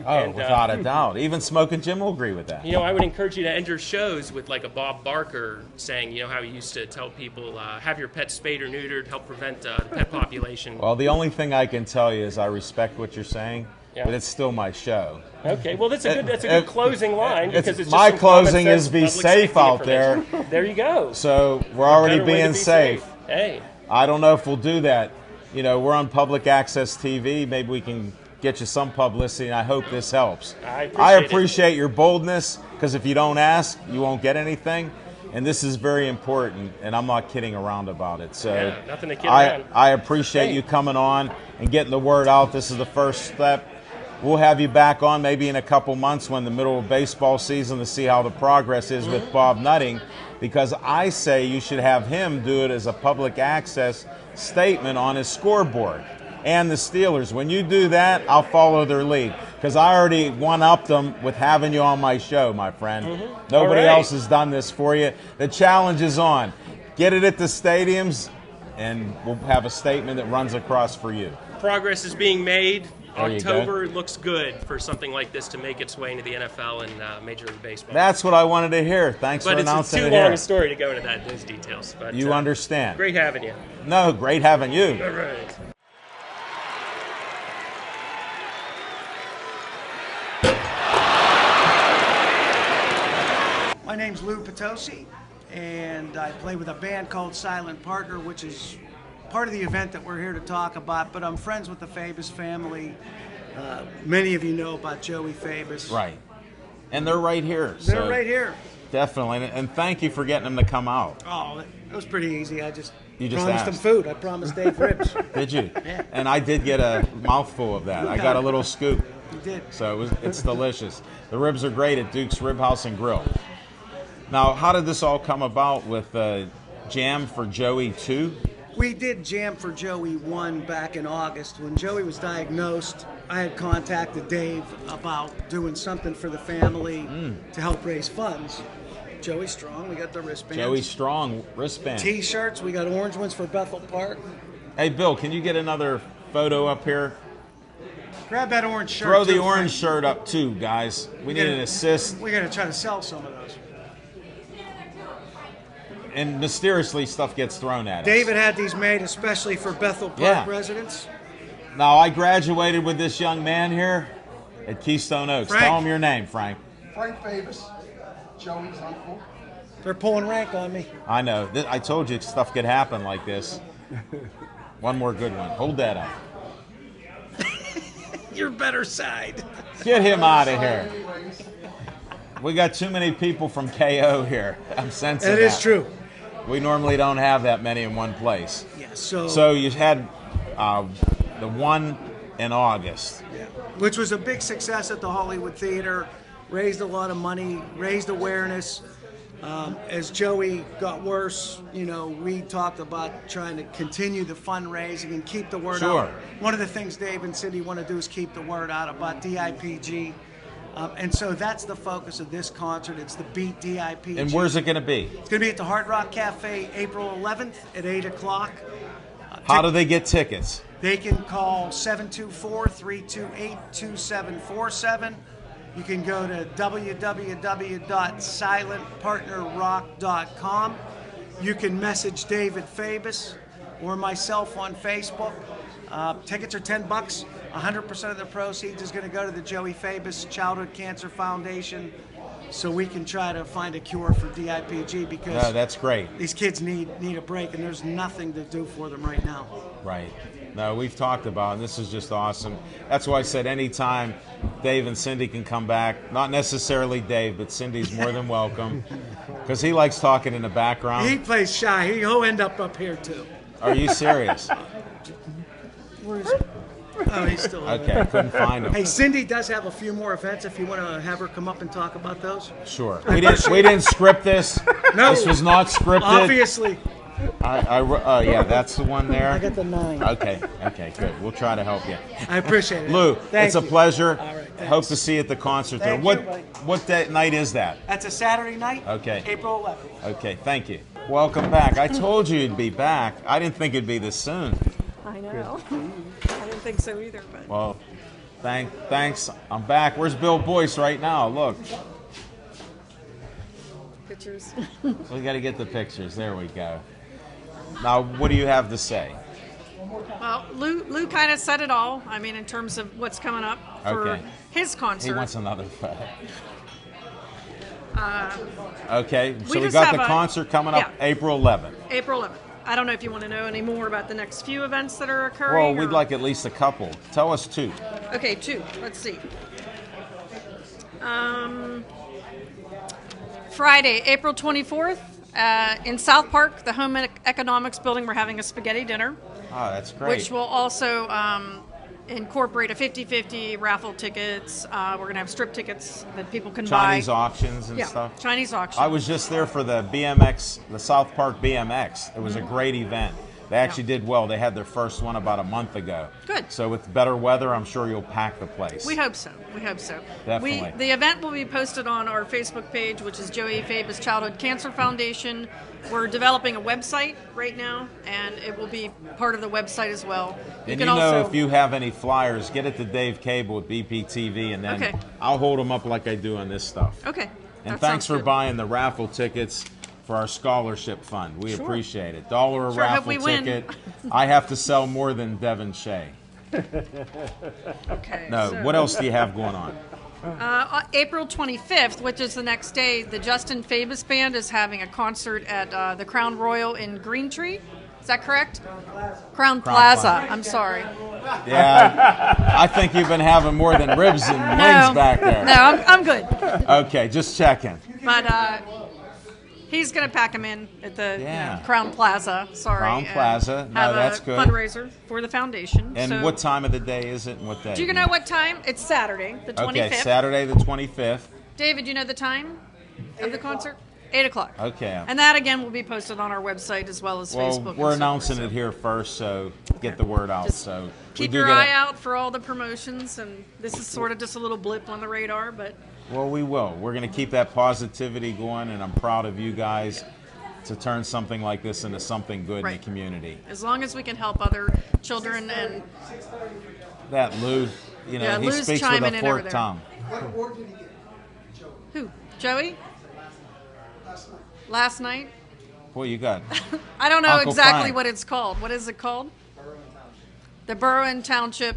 Oh, without a doubt. Even Smoking Jim will agree with that. You know, I would encourage you to end your shows with like a Bob Barker saying, you know, how he used to tell people, have your pet spayed or neutered, help prevent the pet population. Well, the only thing I can tell you is I respect what you're saying, Yeah. but it's still my show. Okay, well, that's a good closing line because it's my just some common closing sense is be public safe safety out there. information. There you go. So we're already Better way to being be safe. Hey. I don't know if we'll do that. You know, we're on public access TV. Maybe we can get you some publicity, and I hope this helps. I appreciate your boldness, because if you don't ask, you won't get anything. And this is very important, and I'm not kidding around about it. So Yeah, nothing to kid around. I appreciate you coming on and getting the word out. This is the first step. We'll have you back on maybe in a couple months when the middle of baseball season to see how the progress is with Bob Nutting, because I say you should have him do it as a public access statement on his scoreboard. And the Steelers, when you do that, I'll follow their lead, because I already one-upped them with having you on my show, my friend. Nobody All right. else has done this for you. The challenge is on. Get it at the stadiums, and we'll have a statement that runs across for you. Progress is being made. There you go. October looks good for something like this to make its way into the NFL and Major League Baseball. That's what I wanted to hear. Thanks but for it's announcing too it long here. a story to go into those details. But You understand. Great having you. No, great having you. All right. My name's Lou Potosi, and I play with a band called Silent Partner, which is part of the event that we're here to talk about, but I'm friends with the Fabus family. Many of you know about Joey Fabus. Right. And they're right here. They're so right here. Definitely. And thank you for getting them to come out. Oh, it was pretty easy. I just, You just promised asked. them food. I promised Dave ribs. Did you? Yeah. And I did get a mouthful of that. I got a little scoop. You did. So it's delicious. The ribs are great at Duke's Rib House and Grill. Now, how did this all come about with Jam for Joey 2? We did Jam for Joey 1 back in August. When Joey was diagnosed, I had contacted Dave about doing something for the family to help raise funds. Joey Strong, we got the wristbands. Joey Strong wristband. T-shirts, we got orange ones for Bethel Park. Hey, Bill, can you get another photo up here? Grab that orange shirt. Throw the too, orange Frank. shirt up too, guys. We need an assist. We got to try to sell some of those. And mysteriously, stuff gets thrown at us. David had these made especially for Bethel Park Yeah. residents. Now, I graduated with this young man here at Keystone Oaks. Frank. Tell him your name, Frank. Frank Fabus, Joey's uncle. They're pulling rank on me. I know. I told you stuff could happen like this. One more good one. Hold that up. Your better side. Get him out of here. We got too many people from KO here. I'm sensing that. That is true. We normally don't have that many in one place. Yeah. So So you had the one in August. yeah, which was a big success at the Hollywood Theater. Raised a lot of money. Raised awareness. As Joey got worse, we talked about trying to continue the fundraising and keep the word Sure. out. One of the things Dave and Cindy want to do is keep the word out about DIPG. And so that's the focus of this concert. It's the Beat DIPG. And where's it going to be? It's going to be at the Hard Rock Cafe April 11th at 8 o'clock. How do they get tickets? They can call 724-328-2747. You can go to www.silentpartnerrock.com. You can message David Fabus or myself on Facebook. Tickets are $10. 100% of the proceeds is going to go to the Joey Fabus Childhood Cancer Foundation, so we can try to find a cure for DIPG, because No, that's great. these kids need a break, and there's nothing to do for them right now. Right. No, we've talked about it, and this is just awesome. That's why I said anytime Dave and Cindy can come back, not necessarily Dave, but Cindy's more than welcome, because he likes talking in the background. He plays shy. He'll end up here too. Are you serious? Oh, he's still over Okay, I couldn't find him. Hey, Cindy does have a few more events if you want to have her come up and talk about those. Sure. We didn't script this. No. This was not scripted. Obviously. Yeah, that's the one there. I got the 9. Okay, good. We'll try to help you. I appreciate it. Lou, Thank it's a you. pleasure. All right, thanks. Hope to see you at the concert there. Thank you, buddy. What night is that? That's a Saturday night. Okay. April 11th. Okay, thank you. Welcome back. I told you you'd be back. I didn't think it'd be this soon. I know. I didn't think so either, but Well, thanks. I'm back. Where's Bill Boyce right now? Look. pictures. We got to get the pictures. There we go. Now, what do you have to say? Well, Lou kind of said it all. I mean, in terms of what's coming up for Okay. his concert. He wants another photo. Okay, so we just got have the a- concert coming up yeah. April 11th. April 11th. I don't know if you want to know any more about the next few events that are occurring. Well, we'd or- like at least a couple. Tell us two. Okay, 2. Let's see. Friday, April 24th, in South Park, the Home Economics Building, we're having a spaghetti dinner, Oh, that's great. which will also incorporate a 50-50 raffle tickets. We're going to have strip tickets that people can Chinese buy. auctions and Yeah, stuff. Chinese auction. I was just there for the BMX, the South Park BMX. It was a great event. They actually did well. They had their first one about a month ago. Good. So with better weather, I'm sure you'll pack the place. We hope so. We hope so. Definitely. The event will be posted on our Facebook page, which is Joey Fabus Childhood Cancer Foundation. We're developing a website right now, and it will be part of the website as well. And can you know, also, if you have any flyers, get it to Dave Cable at BPTV, and then Okay. I'll hold them up like I do on this stuff. Okay. And that thanks sounds for good. buying the raffle tickets for our scholarship fund. We Sure. appreciate it. $1 a Sure, hope raffle we win. ticket. I have to sell more than Devin Shea. Okay. No, so, what else do you have going on? April 25th, which is the next day, the Justin Fabus Band is having a concert at the Crown Royal in Green Tree. Is that correct? Crown Plaza. I'm sorry. Yeah, I think you've been having more than ribs and wings back there. No, I'm good. Okay, just checking. But he's going to pack him in at the Yeah. Crown Plaza. Sorry. Crown and Plaza. No, have that's a good. fundraiser for the foundation. And So, what time of the day is it and what day? do you know what time? It's Saturday, the 25th. Okay, Saturday the 25th. David, you know the time of the concert? 8 o'clock. Okay. And that, again, will be posted on our website as well as Well, Facebook. and so we're forth. announcing it here first, so get the word out. Just So Keep we do your get eye out for all the promotions, and this is sort of just a little blip on the radar, but Well, we will. We're going to keep that positivity going, and I'm proud of you guys to turn something like this into something good in Right. the community. as long as we can help other children and That Lou, you know, Yeah, he Lou's speaks with chiming a in over forked there. tongue. What award did he get? who? Joey? Last night? Boy, you got. I don't know Uncle exactly Frank. what it's called. What is it called? The Borough and Township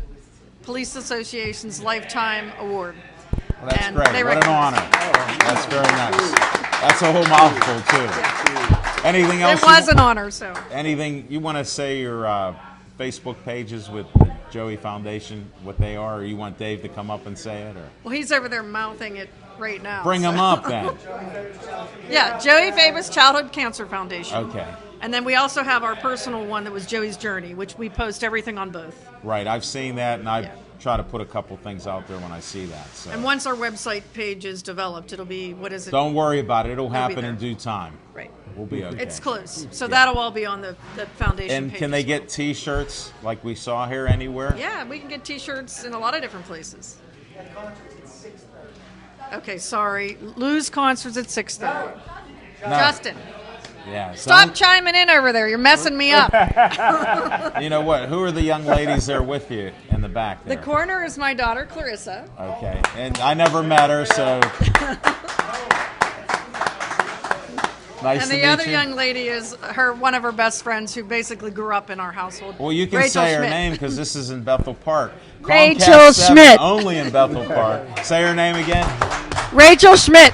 Police Association's Lifetime Award. Well, that's And great. they What an recognize honor. That's very nice. That's a whole mouthful, too. Anything else? It was an honor, so. Anything you want to say your Facebook pages with the Joey Foundation, what they are, or you want Dave to come up and say it? Or Well, he's over there mouthing it right now. bring so. them up then. Yeah, Joey Fabus Childhood Cancer Foundation. Okay. And then we also have our personal one that was Joey's Journey, which we post everything on both. Right, I've seen that, and I Yeah. try to put a couple things out there when I see that. So And once our website page is developed, it'll be, what is it? don't worry about it; it'll be happen there. in due time. Right. We'll be okay. It's close. So that'll all be on the foundation And page. can they as well. get T-shirts like we saw here anywhere? Yeah, we can get T-shirts in a lot of different places. Okay, sorry. Lou's concerts at 6:30. No. Justin, Yeah. so stop chiming in over there. You're messing me up. You know what? Who are the young ladies there with you in the back The there? corner is my daughter, Clarissa. Okay. And I never met her, so nice And to the meet other you. young lady is one of her best friends who basically grew up in our household. Well, you can Rachel say her Schmidt. name because this is in Bethel Park. Rachel Comcast 7 Schmidt. Only in Bethel Park. Say her name again. Rachel Schmidt,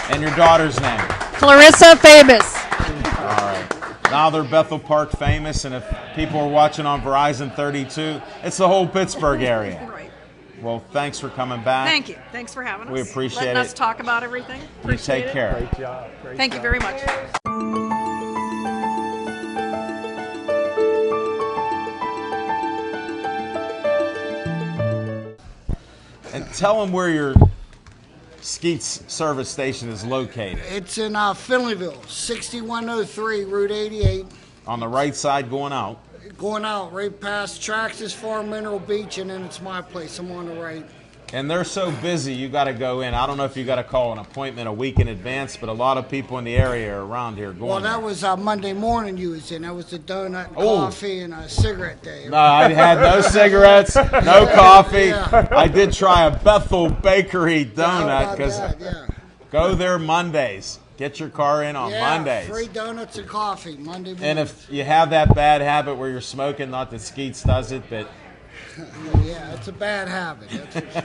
And your daughter's name. Clarissa Fabus. All right. Now they're Bethel Park famous, and if people are watching on Verizon 32, it's the whole Pittsburgh area. Right. Well, thanks for coming back. Thank you. Thanks for having us. We appreciate Letting us it. talk about everything. You Appreciate take it. care. Great job. Great Thank you very much. And tell them where your Skeets service station is located. It's in Finleyville, 6103 Route 88. On the right side going out. Going out right past Traxxas Farm, Mineral Beach, and then it's my place. I'm on the right. And they're so busy, you got to go in. I don't know if you got to call an appointment a week in advance, but a lot of people in the area are around here going. Well, that there. was Monday morning you was in. That was the donut, and Oh. coffee, and a cigarette day. No, I had no cigarettes, no coffee. Yeah. I did try a Bethel Bakery How donut about because that? Yeah. go there Mondays. Get your car in on Yeah, Mondays. free donuts and coffee Monday morning. And if you have that bad habit where you're smoking, not that Skeets does it, but Yeah, it's a bad habit. That's for sure.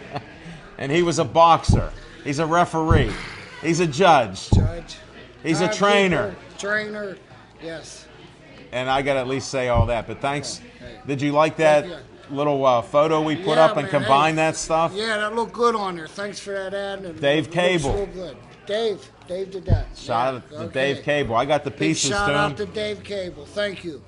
and he was a boxer. He's a referee. He's a judge. Judge. He's a Timekeeper, trainer. Trainer, yes. And I got to at least say all that. But thanks. Did you like that Thank little photo we put Yeah, up and man, combine hey. that stuff? Yeah, that looked good on there. Thanks for that ad. and Dave it looks Cable. real good. Dave did that. Shout Yeah, out to okay. Dave Cable. I got the Big pieces shout to out him. to Dave Cable. Thank you.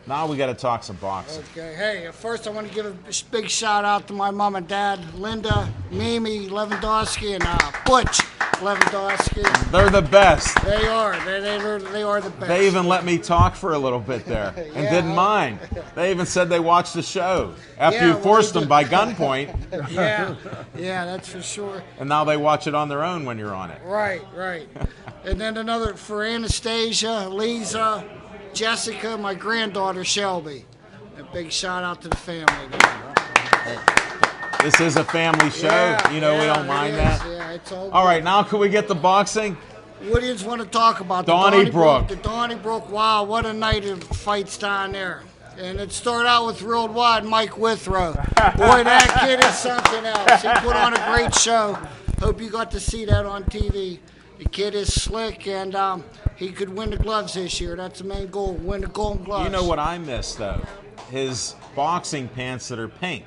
Now we got to talk some boxing. Okay. Hey, first I want to give a big shout out to my mom and dad, Linda, Mimi Lewandowski, and Butch Lewandowski. They're the best. They are. They are the best. They even let me talk for a little bit there and Yeah. didn't mind. They even said they watched the show after Yeah, you well, forced they them did. by gunpoint, Yeah, that's for sure. and now they watch it on their own when you're on it. Right. And then another for Anastasia, Lisa, Jessica, my granddaughter Shelby. A big shout out to the family. This is a family show. We don't mind that. Yeah, it's all All right, now can we get the boxing? What do you want to talk about? The Donnybrook. The Donnybrook. Wow, what a night of fights down there. And it started out with Worldwide Mike Withrow. Boy, that kid is something else. He put on a great show. Hope you got to see that on TV. The kid is slick, and he could win the gloves this year. That's the main goal, win the golden gloves. You know what I missed, though? His boxing pants that are pink.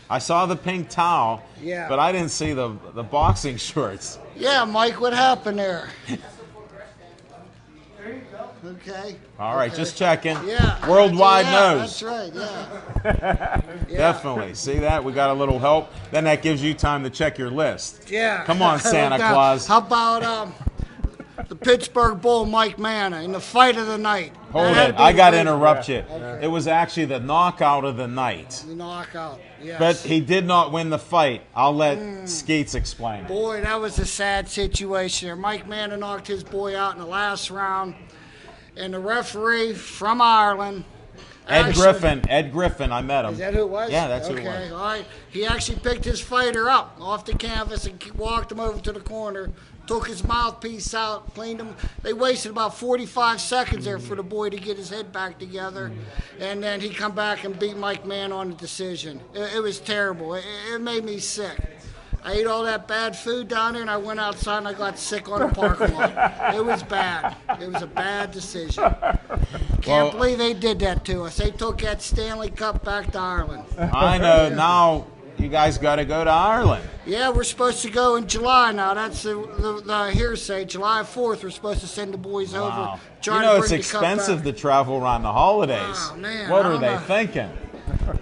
I saw the pink towel, Yeah. but I didn't see the boxing shorts. Yeah, Mike, what happened there? Okay. All right, just checking. Yeah. Worldwide yeah, knows. That's right, yeah. Definitely. See that? We got a little help. Then that gives you time to check your list. Yeah. Come on, Santa Now, Claus. How about the Pittsburgh Bull, Mike Manna, in the fight of the night? Hold That had it. to be I got to great. interrupt you. It was actually the knockout of the night. The knockout, yes. But he did not win the fight. I'll let Skeets explain it. Boy, that was a sad situation there. Mike Manna knocked his boy out in the last round. And the referee from Ireland. Ed actually- Griffin, I met him. Is that who it was? Yeah, that's okay, who it was. all right. He actually picked his fighter up off the canvas and walked him over to the corner, took his mouthpiece out, cleaned him. They wasted about 45 seconds there for the boy to get his head back together. And then he come back and beat Mike Mann on the decision. It was terrible. It made me sick. I ate all that bad food down there, and I went outside and I got sick on the parking lot. It was bad. It was a bad decision. Can't believe they did that to us. They took that Stanley Cup back to Ireland. I know. Now you guys got to go to Ireland. Yeah, we're supposed to go in July now. That's the hearsay. July 4th, we're supposed to send the boys over. Wow. Try You to know bring it's the cup expensive back. to travel around the holidays. Oh, man, What I are don't they know. thinking?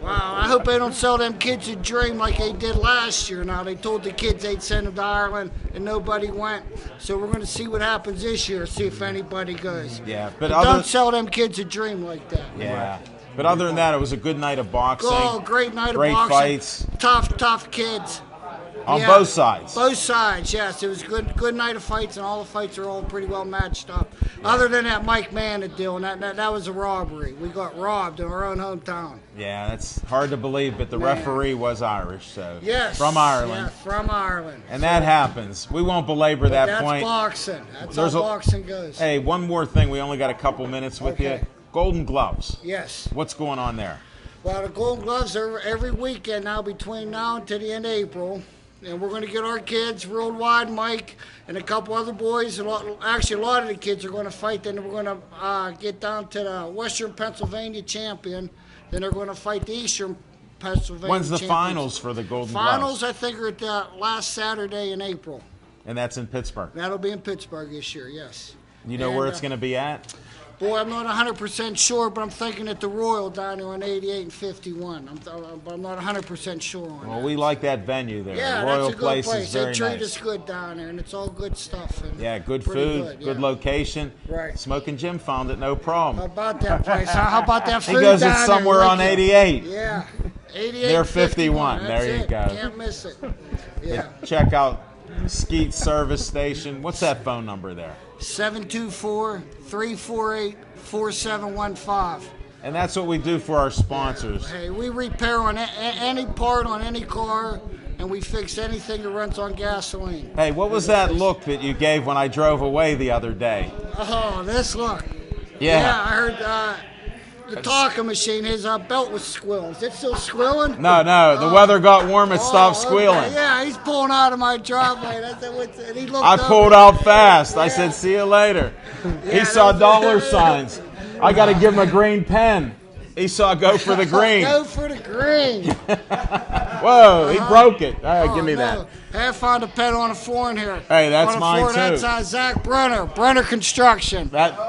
Wow, I hope they don't sell them kids a dream like they did last year. Now, they told the kids they'd send them to Ireland, and nobody went. So we're going to see what happens this year, see if anybody goes. Yeah, but don't sell them kids a dream like that. Yeah. But other than that, it was a good night of boxing. Oh, great night Great of boxing. fights. Tough kids. On Yeah, both sides. Both sides, yes. It was good night of fights, and all the fights are all pretty well matched up. Other than that Mike Manna deal, and that was a robbery. We got robbed in our own hometown. Yeah, that's hard to believe, but the Man. referee was Irish, so Yes. from Ireland. Yeah, from Ireland. And that happens. We won't belabor that That's point. boxing. That's There's how a- boxing goes. Hey, one more thing. We only got a couple minutes with Okay. you. Golden Gloves. Yes. What's going on there? Well, the Golden Gloves are every weekend now between now and to the end of April. And we're going to get our kids, Worldwide Mike, and a couple other boys. Actually, a lot of the kids are going to fight. Then we're going to get down to the Western Pennsylvania champion. Then they're going to fight the Eastern Pennsylvania When's the champions. finals for the Golden Finals, Gloves? I think, are at the last Saturday in April. And that's in Pittsburgh. That'll be in Pittsburgh this year, yes. You know And, where it's going to be at? Boy, I'm not 100% sure, but I'm thinking at the Royal down there on 88 and 51. But I'm not 100% sure on Well, that. we like that venue there. Yeah, the Royal that's a good Place place. is They very treat nice. us good down there, and it's all good stuff. And Yeah, good pretty food, yeah. good location. Right. Smoking Jim found it, no How problem. about that place? How about that food He goes, down it's there? somewhere Like on it. 88. Yeah, 88 Near and 51. 51. There That's you it. go. Can't miss it. Yeah. Check out Skeet Service Station. What's that phone number there? 724-348-4715. And that's what we do for our sponsors. Hey, we repair on any part on any car, and we fix anything that runs on gasoline. Hey, what was that look that you gave when I drove away the other day? Oh, this look. Yeah. I heard the talking machine, his belt was squealing. Is it still squealing? No, the weather got warm, it stopped squealing. Okay. Yeah, he's pulling out of my driveway. I said, and he looked I over. pulled out fast. I Yeah. said, see you later. Yeah, He saw that was- dollar signs. I got to give him a green pen. He saw go for the green. Go for the green. Whoa, he broke it. All right, give me that. Hey, I found a pen on the floor in here. Hey, that's on the mine floor, too. That's Zach Brenner Construction. That,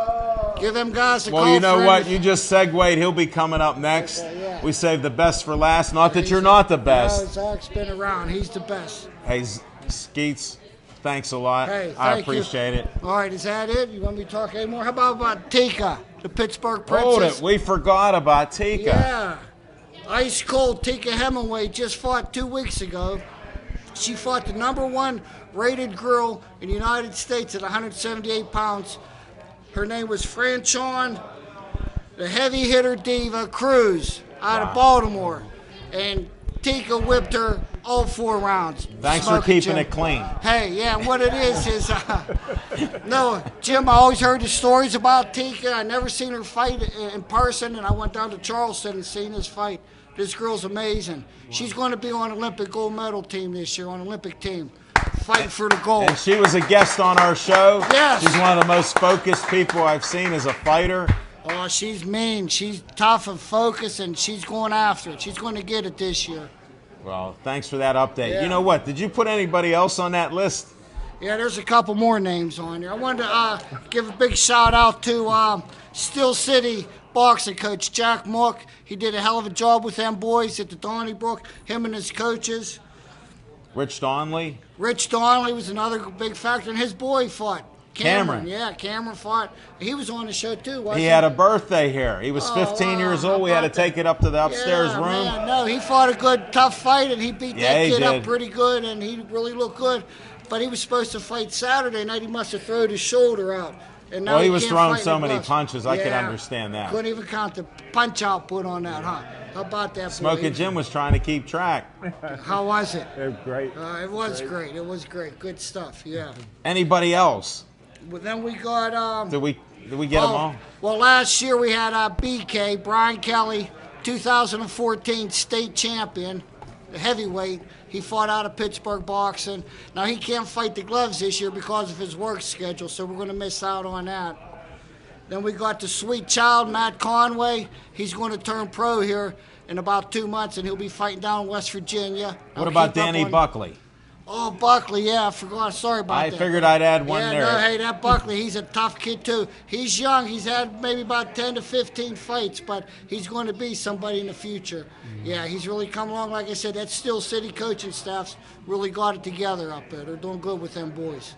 Give them guys a call. well, you know for what? anything. You just segued. He'll be coming up next. Yeah. We saved the best for last. Not that you're not the No, best. Zach's been around. He's the best. Hey, Skeets, thanks a lot. Hey, I thank you. appreciate it. All right, is that it? You want me to talk anymore? How about Tika, the Pittsburgh Princess? Hold it. We forgot about Tika. Yeah. Ice cold Tika Hemingway just fought 2 weeks ago. She fought the #1 rated girl in the United States at 178 pounds. Her name was Franchon, the heavy hitter diva Cruz out of Baltimore. And Tika whipped her all 4 rounds. Thanks for Smoking keeping Jim. it clean. Hey, yeah, what it is no, Jim, I always heard the stories about Tika. I never seen her fight in person, and I went down to Charleston and seen this fight. This girl's amazing. She's going to be on Olympic gold medal team this year, on Olympic team, fighting for the gold. And she was a guest on our show. Yes. She's one of the most focused people I've seen as a fighter. Oh, she's mean. She's tough and focused, and she's going after it. She's going to get it this year. Well, thanks for that update. Yeah. You know what? Did you put anybody else on that list? Yeah, there's a couple more names on there. I wanted to give a big shout out to Steel City boxing coach Jack Mook. He did a hell of a job with them boys at the Donnybrook, him and his coaches. Rich Donley? Rich Donnelly was another big factor, and his boy fought. Cameron. Yeah, Cameron fought. He was on the show too, wasn't He he? had a birthday here. He was Oh, 15 years wow. old. We had to How about take it up to the upstairs yeah, room. Man, no, he fought a good, tough fight, and he beat Yeah, that he kid did. up pretty good, and he really looked good. But he was supposed to fight Saturday night. He must have thrown his shoulder out. And now Well, he was can't throwing fight in so the many gloves. punches, I could Yeah. understand that. Couldn't even count the punch output on that, huh? How about that, boy? Smoking Jim was trying to keep track. How was it? It was great. It was great. It was great. Good stuff, yeah. Anybody else? Well, then we got... Did we get them all? Well, last year we had BK, Brian Kelly, 2014 state champion, the heavyweight. He fought out of Pittsburgh Boxing. Now, he can't fight the gloves this year because of his work schedule, so we're going to miss out on that. Then we got the sweet child, Matt Conway. He's going to turn pro here in about 2 months, and he'll be fighting down in West Virginia. What about Danny Buckley? Oh, Buckley, yeah, I forgot. Sorry about that. I figured I'd add one there. No, hey, that Buckley, he's a tough kid, too. He's young. He's had maybe about 10 to 15 fights, but he's going to be somebody in the future. Yeah, he's really come along. Like I said, that Steel City coaching staff's really got it together up there. They're doing good with them boys.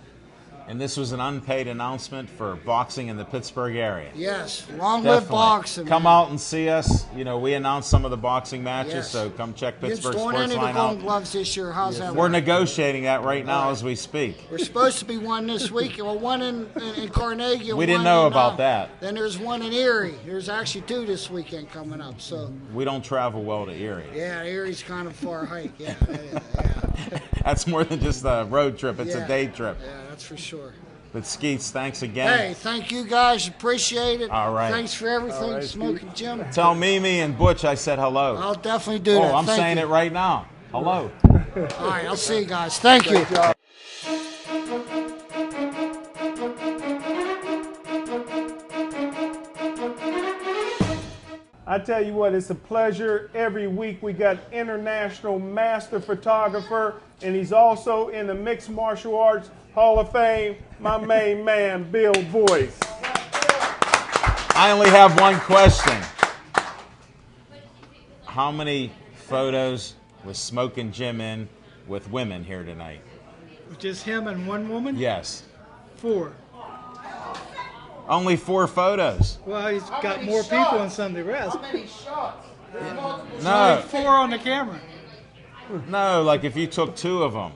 And this was an unpaid announcement for boxing in the Pittsburgh area. Yes, long live boxing. Come out and see us. You know, we announced some of the boxing matches, Yes. so come check Pittsburgh It's going Sports into Line Golden out. Gloves this year. How's that We're work? negotiating that right now as we speak. We're supposed to be one this week. Well, one in Carnegie. We didn't one know in, about that. Then there's one in Erie. There's actually 2 this weekend coming up. So We don't travel well to Erie. yeah, Erie's kind of far hike. Yeah, That's more than just a road trip. It's Yeah. a day trip. yeah, that's for sure. But Skeets, thanks again. Hey, thank you guys. Appreciate it. All right. Thanks for everything, Smoking Jim. Tell Mimi and Butch I said hello. I'll definitely do Oh, that. I'm Thank saying you. it right now. Hello. All right, I'll see you guys. Thank you. I tell you what, it's a pleasure. Every week we got international master photographer, and he's also in the Mixed Martial Arts Hall of Fame, my main man, Bill Boyce. I only have one question. How many photos was Smoking Jim in with women here tonight? Just him and one woman? Yes. 4. Only 4 photos. Well, he's got more people than some of the rest. No. 4 on the camera. No, like if you took 2 of them.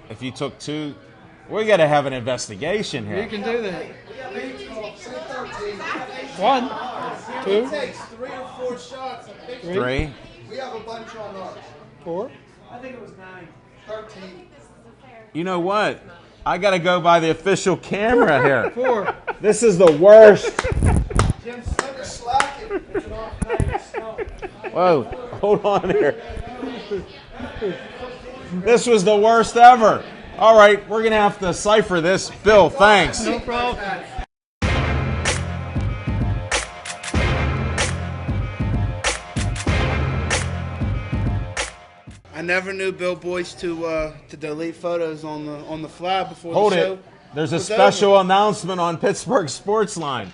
If you took 2, we got to have an investigation You here. can do that. 1, 2, Takes 3 or 4 shots. 3. We have a bunch on ours. 4. 13. You know what? I got to go by the official camera here. 4. This is the worst. Jim, slacking. Whoa, hold on here. This was the worst ever. All right, we're going to have to cipher this. Bill, thanks. No problem. I never knew Bill Boyce to delete photos on the fly before Hold the show. it. There's a was special over. announcement on Pittsburgh Sports Line.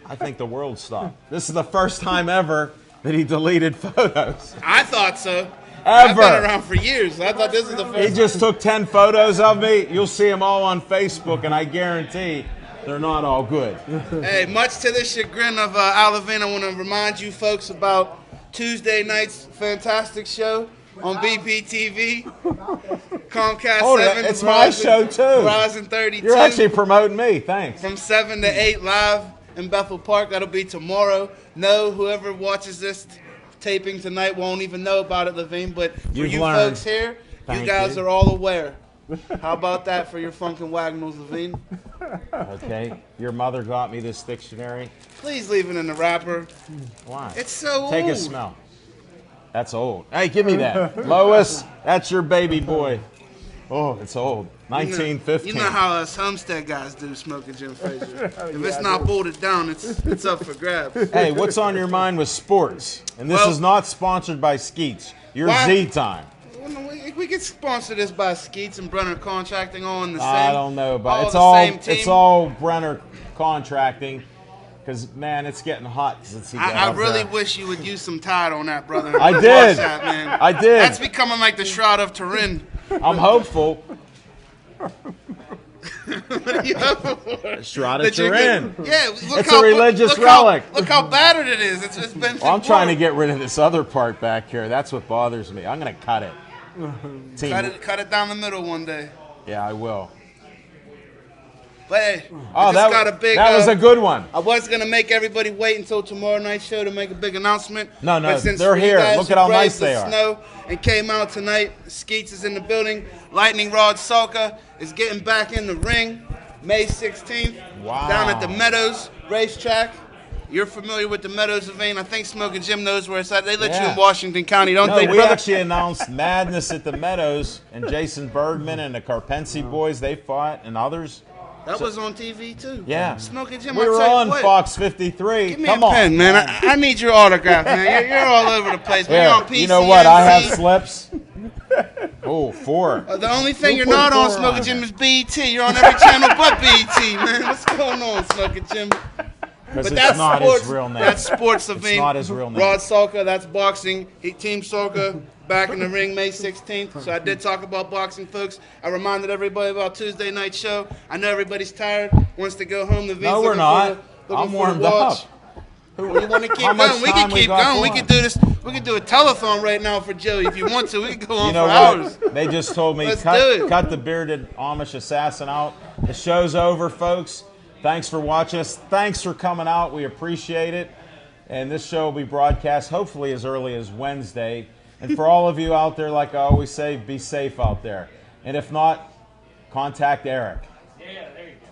I think the world stopped. This is the first time ever that he deleted photos. I thought so. I've Ever. been around for years. I thought this was the He first. just took 10 photos of me. You'll see them all on Facebook, and I guarantee they're not all good. Hey, much to the chagrin of Al Levine, I want to remind you folks about Tuesday night's fantastic show on BPTV, Comcast Hold it, 7. it's my show, too. Verizon 32. You're actually promoting me. Thanks. From 7 to 8 live in Bethel Park. That'll be tomorrow. No, whoever watches this taping tonight won't even know about it, Levine. But for You've you learned. folks here, Thank you guys you. are all aware. How about that for your Funkin' Wagnalls, Levine? Okay. Your mother got me this dictionary. Please leave it in the wrapper. Why? It's so Take old. a smell. That's old. Hey, give me that. Lois, that's your baby boy. Oh, it's old. 1915. You know how us Homestead guys do, Smoking Jim Frazier. If it's not bolted down, it's up for grabs. Hey, what's on your mind with sports? And this Well- is not sponsored by Skeets. Your Why- Z Time. We could sponsor this by Skeets and Brenner Contracting all in the same. I don't know, but it's the all same team. it's all Brenner Contracting. Because man, it's getting hot since he got I up really there. wish you would use some Tide on that, brother. I Watch did. that, man. I did. That's becoming like the Shroud of Turin. I'm hopeful. What are you hoping for? Shroud of That you're Turin. getting- Yeah, look It's how, a religious look relic. look how battered it is. It's been. Well, I'm trying to get rid of this other part back here. That's what bothers me. I'm going to cut it. Team. Cut it down the middle one day. Yeah, I will. But hey, Oh, I just got a big. that was a good one. I was gonna make everybody wait until tomorrow night's show to make a big announcement. No, but since they're you here. guys Look at how braved nice the they are. Snow and came out tonight. Skeets is in the building. Lightning Rod Salka is getting back in the ring. May 16th, Wow. down at the Meadows Racetrack. You're familiar with the Meadows of Maine. I think Smoking Jim knows where it's at. They let you Yeah. in Washington County, don't No, they, we brother? actually announced Madness at the Meadows, and Jason Bergman and the Carpensi boys, they fought, and others. That was on TV, too. Yeah. Smoking Jim, We I were tell you on what. Fox 53. Give me Come a on. pen, man. I need your autograph, man. You're all over the place. Man. You're on PCNC. You know what? I have slips. Oh, 4. The only thing Who you're put not on, 4 Smoking on Jim, it? is BET. You're on every channel but BET, man. What's going on, Smoking Jim? Because But it's that's not sports. his real name. That's sports of It's me. not his real name. Rod Salka, that's boxing. Team Salka back in the ring May 16th. So I did talk about boxing, folks. I reminded everybody about Tuesday night show. I know everybody's tired, wants to go home. The V's No, we're looking not. for the- looking I'm for warmed the watch. up. We want to keep How much going. We time can we keep got going. We going? can do this. We can do a telethon right now for Joey if you want to. We can go on You know for what? hours. They just told me Let's do it. cut the bearded Amish assassin out. The show's over, folks. Thanks for watching us. Thanks for coming out. We appreciate it. And this show will be broadcast hopefully as early as Wednesday. And for all of you out there, like I always say, be safe out there. And if not, contact Eric. Yeah, there you go.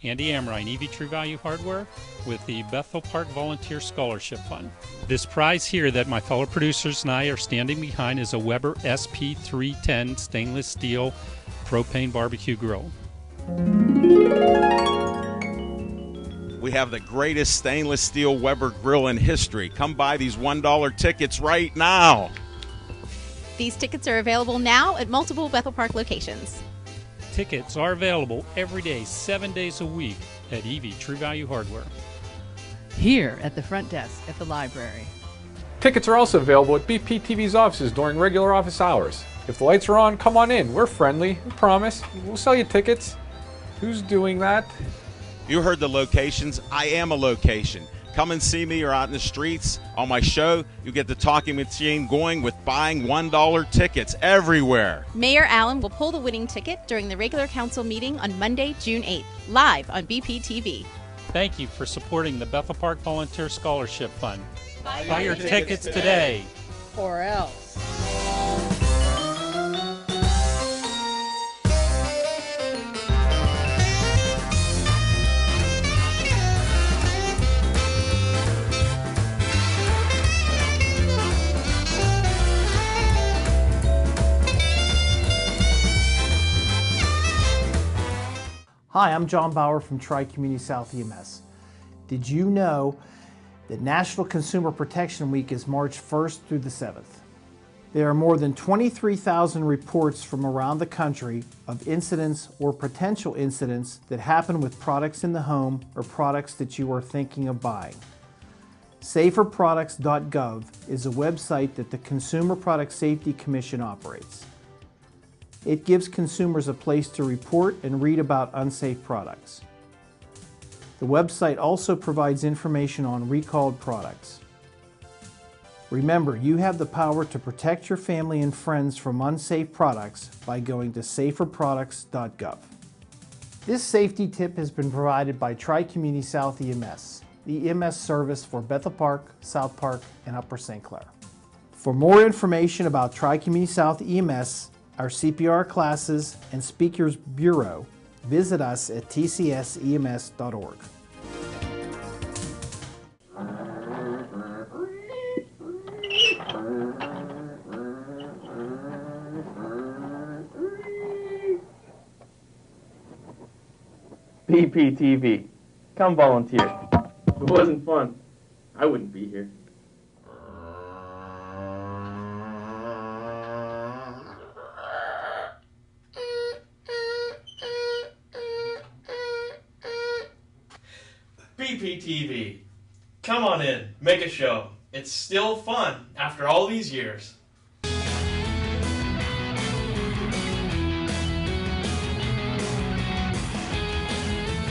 Andy Amrine, EV True Value Hardware, with the Bethel Park Volunteer Scholarship Fund. This prize here that my fellow producers and I are standing behind is a Weber SP310 stainless steel propane barbecue grill. We have the greatest stainless steel Weber grill in history. Come buy these $1 tickets right now. These tickets are available now at multiple Bethel Park locations. Tickets are available every day, 7 days a week at EV True Value Hardware. Here at the front desk at the library. Tickets are also available at BPTV's offices during regular office hours. If the lights are on, come on in. We're friendly, we promise. We'll sell you tickets. Who's doing that? You heard the locations. I am a location. Come and see me or out in the streets. On my show, you get the talking machine going with buying $1 tickets everywhere. Mayor Allen will pull the winning ticket during the regular council meeting on Monday, June 8th, live on BPTV. Thank you for supporting the Bethel Park Volunteer Scholarship Fund. Buy your tickets today. Or else. Hi, I'm John Bauer from Tri-Community South EMS. Did you know that National Consumer Protection Week is March 1st through the 7th? There are more than 23,000 reports from around the country of incidents or potential incidents that happen with products in the home or products that you are thinking of buying. SaferProducts.gov is a website that the Consumer Product Safety Commission operates. It gives consumers a place to report and read about unsafe products. The website also provides information on recalled products. Remember, you have the power to protect your family and friends from unsafe products by going to saferproducts.gov. This safety tip has been provided by Tri-Community South EMS, the EMS service for Bethel Park, South Park, and Upper St. Clair. For more information about Tri-Community South EMS, our CPR classes, and Speakers Bureau, visit us at tcsems.org. BPTV. Come volunteer. If it wasn't fun, I wouldn't be here. BPTV. Come on in, make a show. It's still fun after all these years.